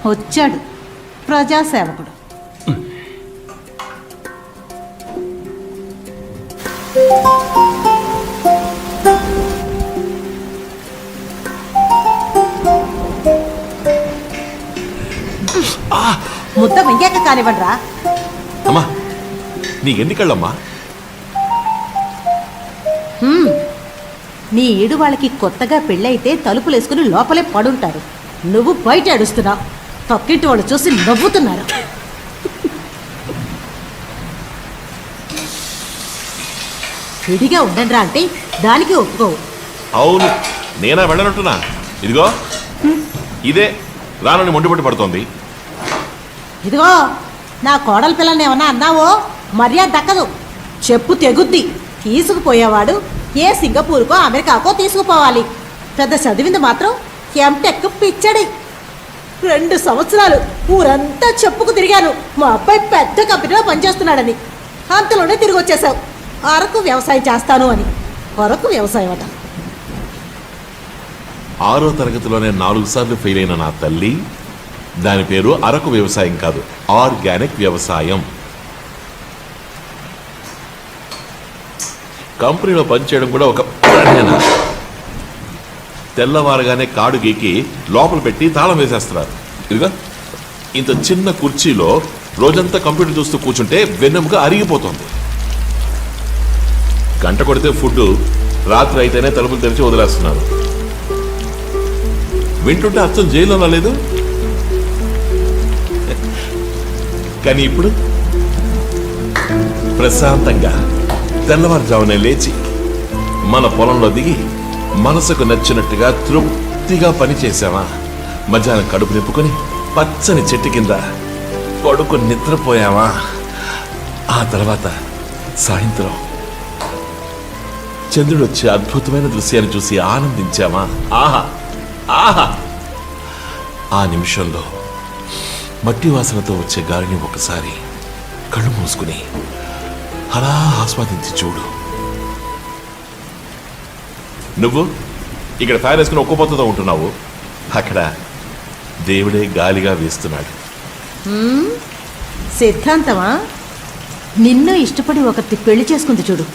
వచ్చాడు ప్రజాసేవకుడు. ముద్ద వెంకాక కానివ్వండి రా. అమ్మా నీకెన్ని కళ్ళమ్మా? నీ ఈడు వాళ్ళకి కొత్తగా పెళ్ళైతే తలుపులేసుకుని లోపలే పడుంటారు. నువ్వు బయట ఏడుస్తున్నావు. పక్కింటి వాళ్ళు చూసి నవ్వుతున్నారు. విడిగా ఉండండి రా అంటే దానికి ఒప్పుకోవు. అవును, నేనా వెళ్ళనంటున్నా? ఇదిగో ఇదే రానని మొండిపట్టి పడుతోంది. ఇదిగో నా కోడల పిల్లని ఏమన్నా అన్నావో మర్యాద దక్కదు. చెప్పు తెగుద్ది. తీసుకుపోయేవాడు ఏ సింగపూర్కో అమెరికాకో తీసుకుపోవాలి. పెద్ద చదివింది మాత్రం ఎంటెక్ పిచ్చడి. 2 సంవత్సరాలు ఊరంతా చెప్పుకు తిరిగాను మా అబ్బాయి పెద్ద కంపెనీలో పనిచేస్తున్నాడని. అంతలోనే తిరిగి వచ్చేసావు అరకు వ్యవసాయం చేస్తాను అని. అరకు వ్యవసాయం అట. 6వ తరగతిలోనే 4 సార్లు ఫెయిల్ అయిన నా తల్లి, దాని పేరు అరకు వ్యవసాయం కాదు, ఆర్గానిక్ వ్యవసాయం. కంపెనీలో పనిచేయడం కూడా ఒక ప్రాణేనా. తెల్లవారుగానే కాడు గీకి లోపల పెట్టి తాళం వేసేస్తున్నారు. ఇదిగా ఇంత చిన్న కుర్చీలో రోజంతా కంప్యూటర్ చూస్తూ కూర్చుంటే వెన్నెముక అరిగిపోతుంది. గంట కొడితే ఫుడ్, రాత్రి అయితేనే తలుపులు తెరిచి వదిలేస్తున్నారు. వింటుంటే అచ్చం జైల్లో లేదు. కానీ ఇప్పుడు ప్రశాంతంగా తెల్లవారుజామునే లేచి మన పొలంలో దిగి మనసుకు నచ్చినట్టుగా తృప్తిగా పని చేసామా, మధ్యాహ్నం కడుపు నింపుకొని పచ్చని చెట్టు కింద పడుకు నిద్రపోయామా, ఆ తర్వాత సాయంత్రం చంద్రుడు వచ్చే అద్భుతమైన దృశ్యాన్ని చూసి ఆనందించామా. ఆహా ఆహా. ఆ నిమిషంలో మట్టి వాసనతో వచ్చే గాలిని ఒకసారి కళ్ళు మూసుకుని అలా ఆస్వాదించి చూడు. నువ్వు ఇక్కడ ఫ్యాన్ వేసుకుని ఒక్కపోతతో ఉంటున్నావు, అక్కడ దేవుడే గాలిగా వేస్తున్నాడు. సిద్ధాంతమా? నిన్ను ఇష్టపడి ఒకటి పెళ్లి చేసుకుంది చూడు,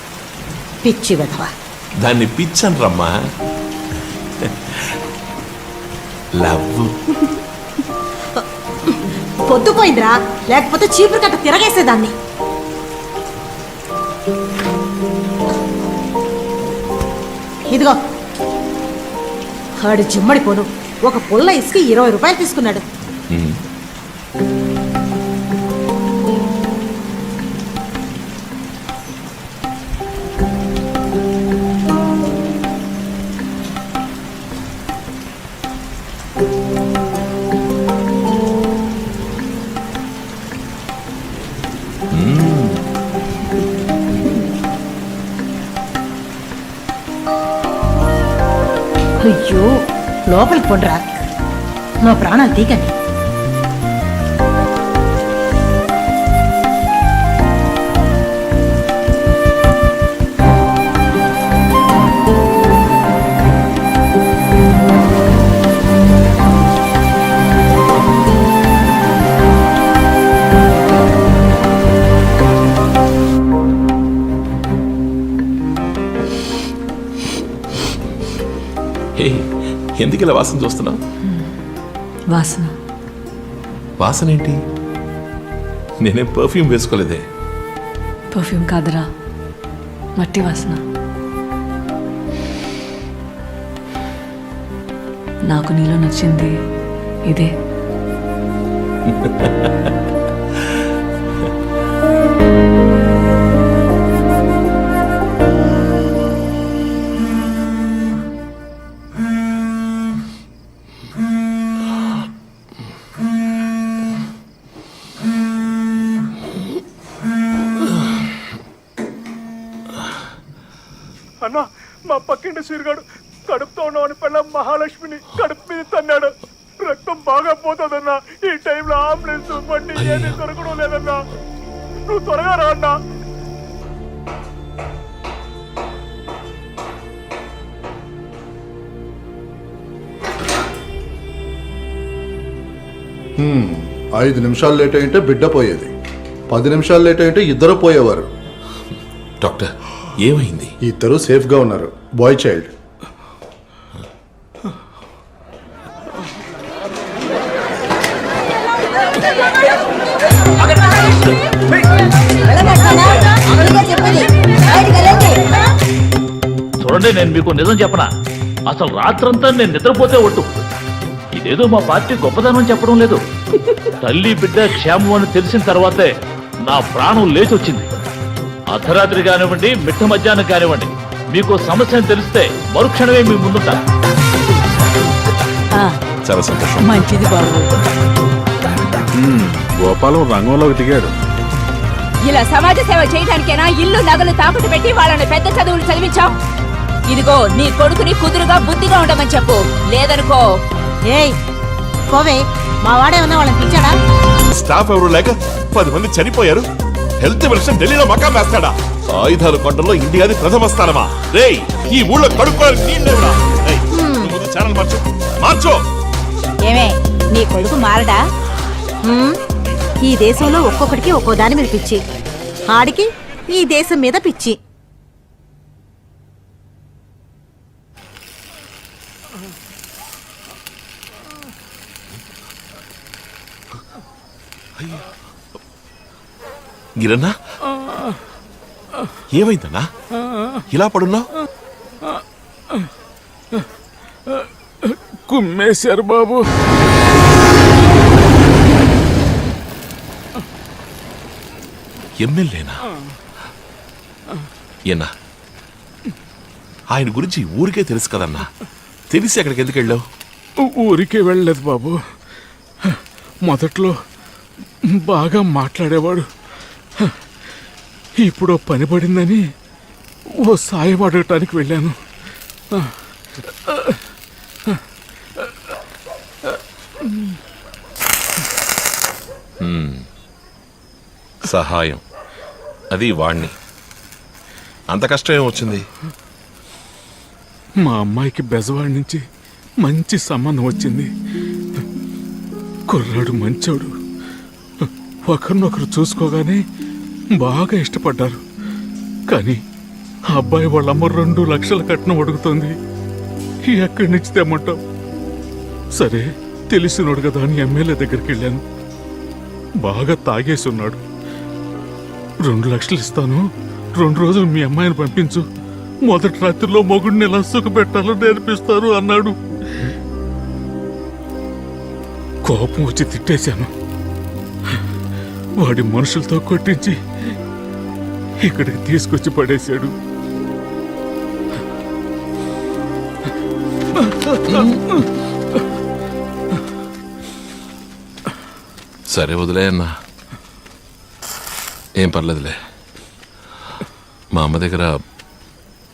పిచ్చి వెధవా. దాన్ని పిచ్చని రమ్మా, లవ్. పొద్దుపోయిందిరా, లేకపోతే చీపురు కట్ట తిరగేసేదాన్ని. ఇదిగో ఆడు జిమ్మడిపోను ఒక పుల్ల ఇసుకి 20 రూపాయలు తీసుకున్నాడు. అయ్యో లోపలికి పొండ్రా, మా ప్రాణాలు తీకండి. ఎందుకు ఇలా వాసన చూస్తున్నావు? వాసన. వాసన ఏంటి? నేనే పర్ఫ్యూమ్ వేసుకోలేదే. పర్ఫ్యూమ్ కాదురా, మట్టి వాసన. నాకు నీలో నచ్చింది ఇదే. అన్నా, మా పక్కింటి సీరుగాడు కడుపుతో ఉన్నవాని పిల్ల మహాలక్ష్మిని కడుపు మీద తన్నాడు. రక్తం బాగా పోతుందన్నా. ఈ టైంలో అంబులెన్స్, బండి ఏది దొరకడం లేదన్నా. నువ్వు త్వరగా రా అన్నా. 5 నిమిషాలు లేట్ అయింటే బిడ్డ పోయేది, 10 నిమిషాలు లేట్ అయింటే ఇద్దరు పోయేవారు. డాక్టర్ ఏమైంది? ఇద్దరు సేఫ్గా ఉన్నారు, బాయ్ చైల్డ్. చూడండి, నేను మీకు నిజం చెప్పనా, అసలు రాత్రంతా నేను నిద్రపోతే ఒట్టు. ఇదేదో మా పార్టీ గొప్పదనం చెప్పడం లేదు, తల్లి బిడ్డ క్షేమం అని తెలిసిన తర్వాతే నా ప్రాణం లేచి వచ్చింది. అర్ధరాత్రి కానివ్వండి, మిట్ట మధ్యాహ్నం కానివ్వండి, మీకు సమస్య అని తెలిస్తే మరుక్షణమే మీ ముందుంటా. చాలా సంతోషం. మంచిది బాబు. గోపాలం రంగంలోకి దిగాడు. ఇలా సమాజ సేవ చేయడానికేనా ఇల్లు నగలు తాకట్టు పెట్టి వాళ్ళని పెద్ద చదువులు చదివించాం? ఇదిగో నీ కొడుకుని కుదురుగా బుద్ధిగా ఉండమని చెప్పు, లేదనుకో. ఏయ్ పోవే, మా వాడేమన్నా వాళ్ళని పిలిచాడా? స్టాఫ్ ఎవరు లేక 10 మంది చనిపోయారు. హెల్త్ మినిస్టర్ ఢిల్లీలో మకాం వేస్తాడా? ఆయుధాలు కొండలో ఇండియాది ప్రథమ స్థానమా? రేయ్, ఈ ఊళ్ళో కడుక్కోవాలి నీళ్ళేవరా? ఛానల్ మార్చు, మార్చు. ఏమే, నీ కొడుకు మారడా? ఈ దేశంలో ఒక్కొక్కడికి ఒక్కో దాని మీద పిచ్చి. ఆడికి ఈ దేశం మీద పిచ్చి. గిరన్నా, ఏమైందన్నా ఇలా పడున్నావు? కుమ్మేశారు బాబు. ఎమ్మెల్యేనా? ఏనా, ఆయన గురించి ఊరికే తెలుసు కదన్నా, తెలిసి అక్కడికి ఎందుకు వెళ్ళావు? ఊరికే వెళ్ళలేదు బాబు. మొదట్లో బాగా మాట్లాడేవాడు. ఇప్పుడు పని పడిందని ఓ సాయం అడగటానికి వెళ్ళాను. సహాయం, అది వాణ్ణి. అంత కష్టం ఏమొచ్చింది? మా అమ్మాయికి బెజవాడి నుంచి మంచి సంబంధం వచ్చింది. కుర్రాడు మంచోడు. ఒకరినొకరు చూసుకోగానే బాగా ఇష్టపడ్డారు. కానీ ఆ అబ్బాయి వాళ్ళమ్మ 2 లక్షల కట్నం అడుగుతుంది. ఎక్కడి నుంచి తెమ్మంటావు? సరే, తెలిసినోడు కదా అని ఎమ్మెల్యే దగ్గరికి వెళ్ళాను. బాగా తాగేసి ఉన్నాడు. 2 లక్షలు ఇస్తాను, 2 రోజులు మీ అమ్మాయిని పంపించు, మొదటి రాత్రిలో మొగుడిని ఎలా సుఖపెట్టాలో నేర్పిస్తారు అన్నాడు. కోపం వచ్చి తిట్టేశాను. వాడి మనుషులతో కొట్టించి ఇక్కడికి తీసుకొచ్చి పడేశాడు. సరే వదిలే అన్నా, ఏం పర్లేదులే. మా అమ్మ దగ్గర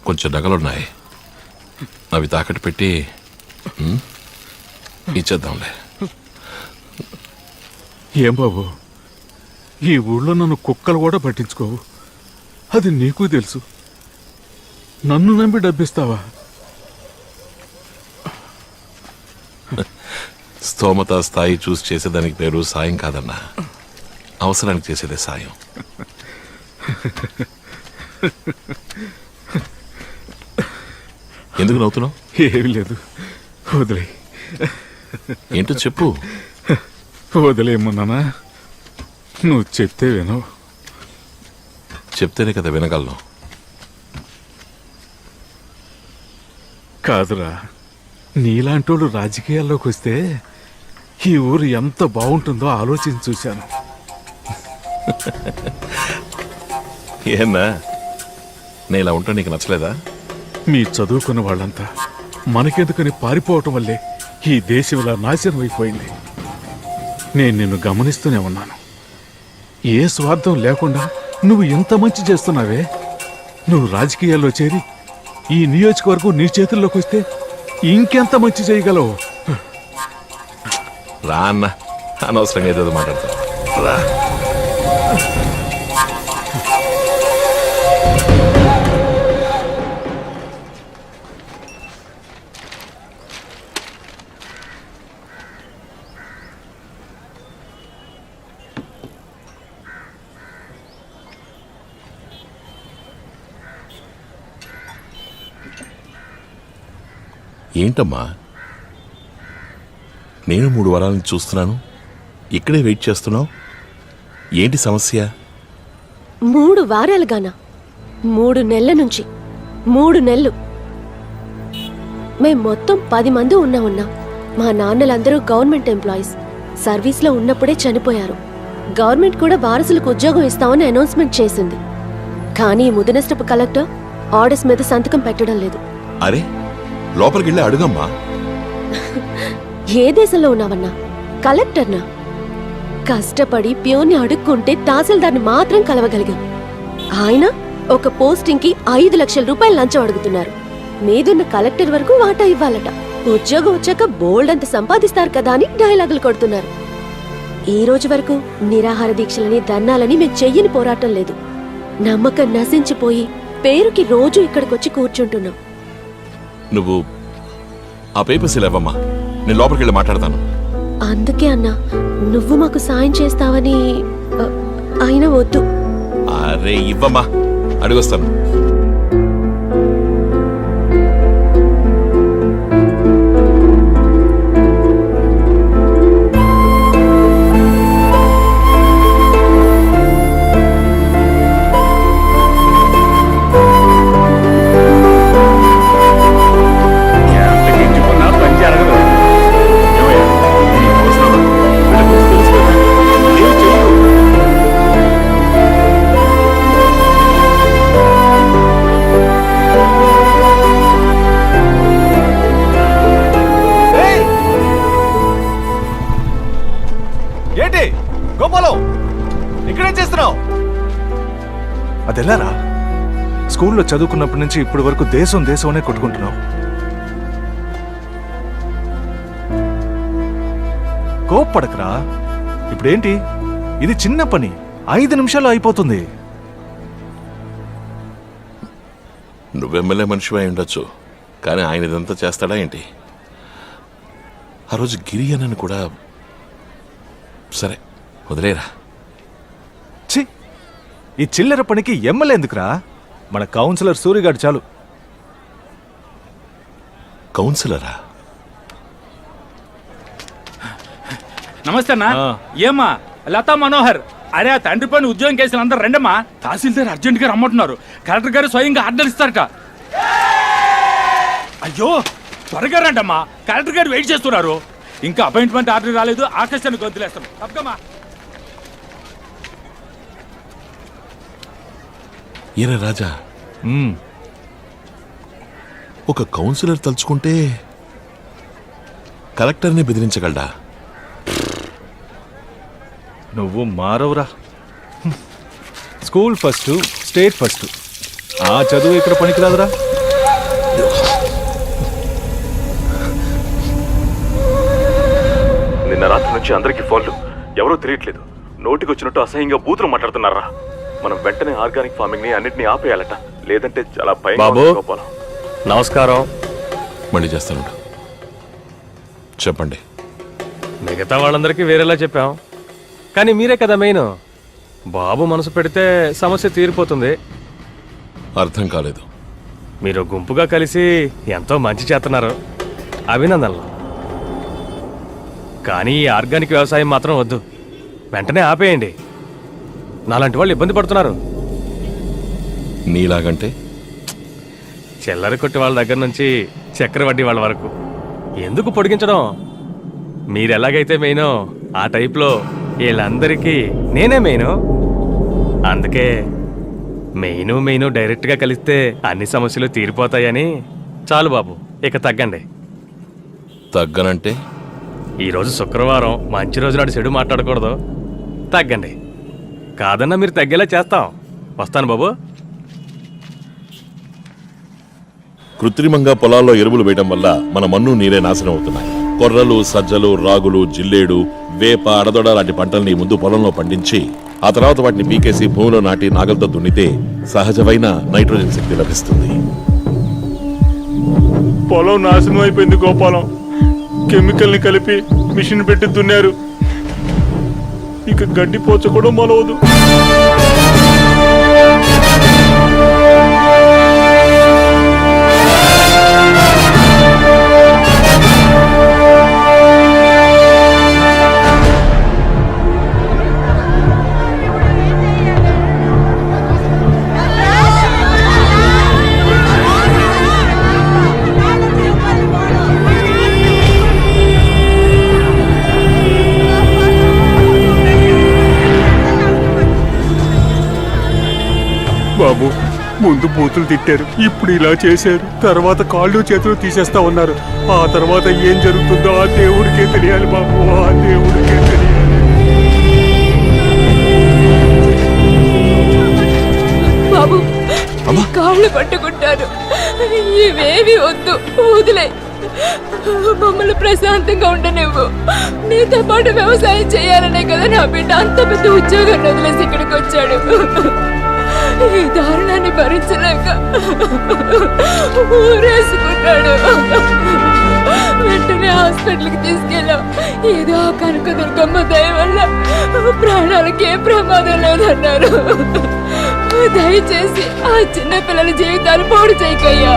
కొంచెం నగలున్నాయి, అవి తాకట్టు పెట్టి ఇచ్చేద్దాంలే. ఏం బాబు, ఈ ఊళ్ళో నన్ను కుక్కలు కూడా పట్టించుకోవు, అది నీకు తెలుసు. నన్ను నమ్మి డబ్బిస్తావా? స్తోమత స్థాయి చూసి చేసేదానికి పేరు సాయం కాదన్నా, అవసరానికి చేసేదే సాయం. ఎందుకు నవ్వుతున్నావు? ఏమి లేదు, వదిలే. ఏంటో చెప్పు. వదిలేమన్నానా? నువ్వు చెప్తే వినవు. చెప్తేనే కదా వినగలను. కాదురా, నీలాంటోళ్ళు రాజకీయాల్లోకి వస్తే ఈ ఊరు ఎంత బాగుంటుందో ఆలోచించి చూశాను. ఏనా, నేను ఇలా ఉంటా నీకు నచ్చలేదా? మీ చదువుకున్న వాళ్ళంతా మనకెందుకని పారిపోవటం వల్లే ఈ దేశం ఇలా నాశనం అయిపోయింది. నేను నిన్ను గమనిస్తూనే ఉన్నాను. ఏ స్వార్థం లేకుండా నువ్వు ఎంత మంచి చేస్తున్నావే. నువ్వు రాజకీయాల్లో చేరి ఈ నియోజకవర్గం నీ చేతుల్లోకి వస్తే ఇంకెంత మంచి చేయగలవు. రా అన్న, అనవసరంగా ఏదో మాట్లాడతావు. రా. ఏంటమ్మా, నేను 3 వారాలను చూస్తున్నాను, ఇక్కడే వెయిట్ చేస్తున్నావు. ఏంటి సమస్య? 3 వారాలుగానా? 3 నెలల నుంచి 3 నెలలు. మేం మొత్తం 10 మంది ఉన్నాం. మా నాన్నలందరూ గవర్నమెంట్ ఎంప్లాయీస్. సర్వీస్లో ఉన్నప్పుడే చనిపోయారు. గవర్నమెంట్ కూడా వారసులకు ఉద్యోగం ఇస్తామని అనౌన్స్మెంట్ చేసింది. కానీ ఈ ముదనష్టపు కలెక్టర్ ఆర్డర్స్ మీద సంతకం పెట్టడం లేదు. అరే, లోపలికి వెళ్ళి అడుగమ్మా. ఏ దేశంలో ఉన్నావన్నా? కలెక్టర్నా? కష్టపడి ప్యూర్ని అడుక్కుంటే తహసీల్దార్ని మాత్రం కలవగలిగాం. ఆయన ఒక పోస్టింగ్ కి 5 లక్షల రూపాయలు లంచం అడుగుతున్నారు. మీదున్న కలెక్టర్ వరకు వాటా ఇవ్వాలట. ఉద్యోగం వచ్చాక బోల్డ్ అంత సంపాదిస్తారు కదా అని డైలాగులు కొడుతున్నారు. ఈ రోజు వరకు నిరాహార దీక్షలని ధర్నాలని మేము చెయ్యని పోరాటం లేదు. నమ్మకం నశించిపోయి పేరుకి రోజు ఇక్కడికొచ్చి కూర్చుంటున్నాం. నువ్వు ఆ పేపర్స్ ఇవ్వమ్మా, నేను లోపలికి వెళ్ళి మాట్లాడతాను. అందుకే అన్నా, నువ్వు మాకు సాయం చేస్తావని. అయినా వద్దు. అరే ఇవ్వమ్మా, అడిగొస్తాను. ఏంటి గోపాలం, ఇక్కడేం చేస్తున్నావు? అదెల్లారా? స్కూల్లో చదువుకున్నప్పటి నుంచి ఇప్పటి వరకు దేశం అనే కొట్టుకుంటున్నావు. కోప్పడకరా. ఇప్పుడేంటి, ఇది చిన్న పని, 5 నిమిషాల్లో అయిపోతుంది. నువ్వెమ్మెల్యే మనిషి అయి ఉండొచ్చు, కానీ ఆయన ఇదంతా చేస్తాడా ఏంటి? ఆ రోజు గిరి అన్నను కూడా. సరే వదిలేరా. ఛీ, ఈ చిల్లర పనికి ఎమ్మెల్యే ఎందుకురా? మన కౌన్సిలర్ సూరిగాడు చాలు. కౌన్సిలరా? నమస్తే అన్నా. ఏమ్మా లతా మనోహర్, అరే ఆ తండ్రి పని ఉద్యోగం కేసులు అందరు రండమ్మా. తహసీల్దార్ అర్జెంట్ గా రమ్మంటున్నారు. కలెక్టర్ గారు స్వయంగా ఆర్డర్ ఇస్తారట. అయ్యో త్వరగా రండమ్మా, కలెక్టర్ గారు వెయిట్ చేస్తున్నారు. ఇంకా అపాయింట్మెంట్ ఆర్డర్ రాలేదు. ఆకాశాన్ని గొంతులేస్తాం. తప్పకమ్మా. ఈయన రాజా, ఒక కౌన్సిలర్ తలుచుకుంటే కలెక్టర్ని బెదిరించగలడా? నువ్వు మారవురా. School first, state first. ఆ చదువు ఇక్కడ పనికిరాదురా. నిన్న రాత్రి నుంచి అందరికీ ఫోన్లు, ఎవరూ తిరగట్లేదు. నోటికి వచ్చినట్టు అసహ్యంగా బూతులు మాట్లాడుతున్నారా. మనం వెంటనే ఆర్గానిక్ ఫార్మింగ్ ని అన్నిటినీ ఆపేయాలట, లేదంటే చాలా భయం. బాబు నమస్కారం. మళ్ళీ చేస్తాను, చెప్పండి. మిగతా వాళ్ళందరికీ వేరేలా చెప్పాం, కానీ మీరే కదా మెయిన్. బాబు మనసు పెడితే సమస్య తీరిపోతుంది. అర్థం కాలేదు. మీరు గుంపుగా కలిసి ఎంతో మంచి చేస్తున్నారు, అభినందనలు. కానీ ఈ ఆర్గానిక్ వ్యవసాయం మాత్రం వద్దు, వెంటనే ఆపేయండి. నాలాంటి వాళ్ళు ఇబ్బంది పడుతున్నారు. నీలాగంటే చిల్లర కొట్టి వాళ్ళ దగ్గర నుంచి చక్రవడ్డీ వాళ్ళ వరకు ఎందుకు పొడిగించడం? మీరెలాగైతే మెయినో ఆ టైప్లో వీళ్ళందరికీ నేనే మెయిను. అందుకే మెయిను డైరెక్ట్గా కలిస్తే అన్ని సమస్యలు తీరిపోతాయని. చాలు బాబు, ఇక తగ్గండి. తగ్గనంటే? ఈరోజు శుక్రవారం, మంచి రోజు నాడు చెడు మాట్లాడకూడదు. తగ్గండి. కాదన్నా మీరు తగ్గేలా చేస్తాం. వస్తాను బాబు. కృత్రిమంగా పొలాల్లో ఎరువులు వేయడం వల్ల మన మన్ను నీరే నాశనం అవుతున్నాయి. కొర్రలు, సజ్జలు, రాగులు, జిల్లేడు, వేప, అడదొడ లాంటి పంటల్ని ముందు పొలంలో పండించి ఆ తర్వాత వాటిని పీకేసి భూమిలో నాటి నాగలతో దున్నితే సహజమైన నైట్రోజన్ శక్తి లభిస్తుంది. పొలం నాశనం అయిపోయింది గోపాలం. కెమికల్ని కలిపి మిషన్ పెట్టి దున్నారు. ఇక గడ్డి పోచ కూడా మొలవదు. బాబు ముందు బూతులు తిట్టారు, ఇప్పుడు ఇలా చేశారు, తర్వాత కాళ్ళు చేతులు తీసేస్తా ఉన్నారు. ఆ తర్వాత ఏం జరుగుతుందో ఆ దేవుడికే తెలియాలి బాబు, ఆ దేవుడికే తెలియాలి. బాబు కాళ్ళు పట్టుకుంటారు, ఇవేవి వద్దు, వదిలే. మమ్మల్ని ప్రశాంతంగా ఉండనివ్వు. నీతో పాటు వ్యవసాయం చేయాలనే కదా నా బిడ్డ అంత పెద్ద ఉద్యోగాన్ని వదిలేసి ఇక్కడికి వచ్చాడు. ఈ దారుణాన్ని భరించలేక ఊరేసుకున్నాడు. వెంటనే హాస్పిటల్కి తీసుకెళ్ళాం. ఏదో కనుక దుర్గమ్మ దయ వల్ల ప్రాణాలకి ఏ ప్రమాదం లేదన్నారు. దయచేసి ఆ చిన్న పిల్లల జీవితాలు పాడు చేయకయ్యా.